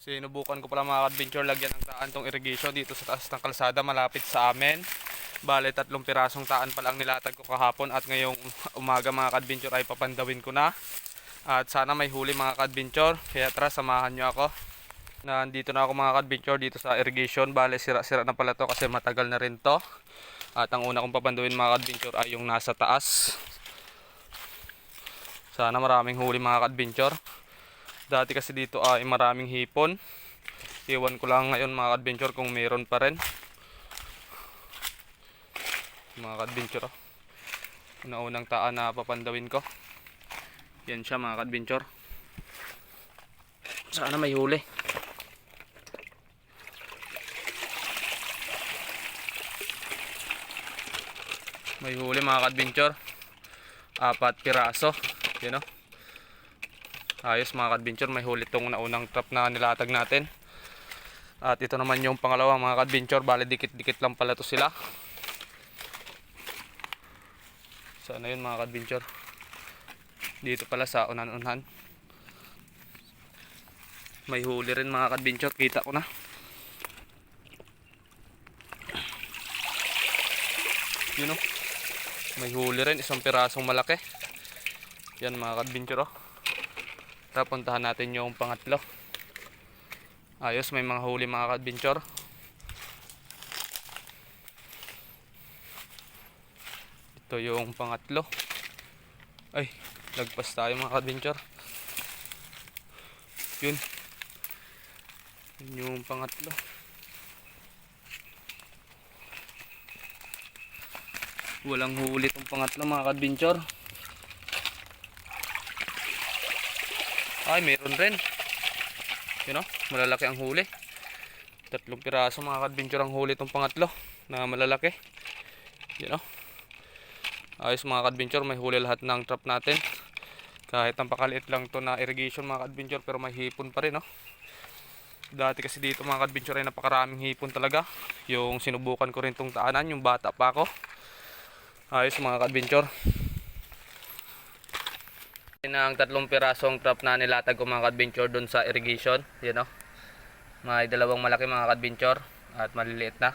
Sinubukan ko pala mga ka-adventure lagyan ng taan tong irrigation dito sa taas ng kalsada malapit sa amin. Bale 3 pirasong taan pa lang nilatag ko kahapon at ngayong umaga mga ka-adventure ay papandawin ko na. At sana may huli mga ka-adventure. Kaya tara samahan nyo ako. Nandito na ako mga ka-adventure dito sa irrigation. Bale sira-sira na pala to kasi matagal na rin to. At ang una kong papandawin mga ka-adventure ay yung nasa taas. Sana maraming huli mga ka-adventure. Dati kasi dito ay maraming hipon. Iwan ko lang ngayon mga ka-adventure kung meron pa rin. Mga ka-adventure, una-unang taan na papandawin ko. Yan siya mga ka-adventure. Sana may huli. May huli mga ka-adventure. 4 piraso. You know? Ayos mga ka-adventure, may huli tong naunang trap na nilatag natin. At ito naman yung pangalawang mga ka-adventure. Bale dikit-dikit lang pala to sila. Sana yun mga ka-adventure. Dito pala sa unan-unan. May huli rin mga ka-adventure, kita ko na. You know? May huli rin, 1 pirasong malaki. Yan mga ka-adventure. Tara puntahan natin yung pangatlo. Ayos, may mga huli mga ka-adventure. Ito yung pangatlo. Ay, lagpas tayo mga ka-adventure. Yun. Yun yung pangatlo. Walang huli itong pangatlo mga ka-adventure. Ay, meron rin. You know, malalaki ang huli. 3 piraso mga ka-adventure ang huli itong pangatlo na malalaki. You know. Ayos mga ka-adventure, may huli lahat ng trap natin. Kahit ang pakaliit lang to na irrigation mga ka-adventure, pero may hipon pa rin, no? Dati kasi dito mga ka-adventure ay napakaraming hipon talaga. Yung sinubukan ko rin tong taanan, yung bata pa ako. Ayos mga ka-adventure. Yan ang 3 pirasong trap na nilatag ko mga ka-adventure dun sa irrigation. You know? May 2 malaki mga ka-adventure at maliliit na.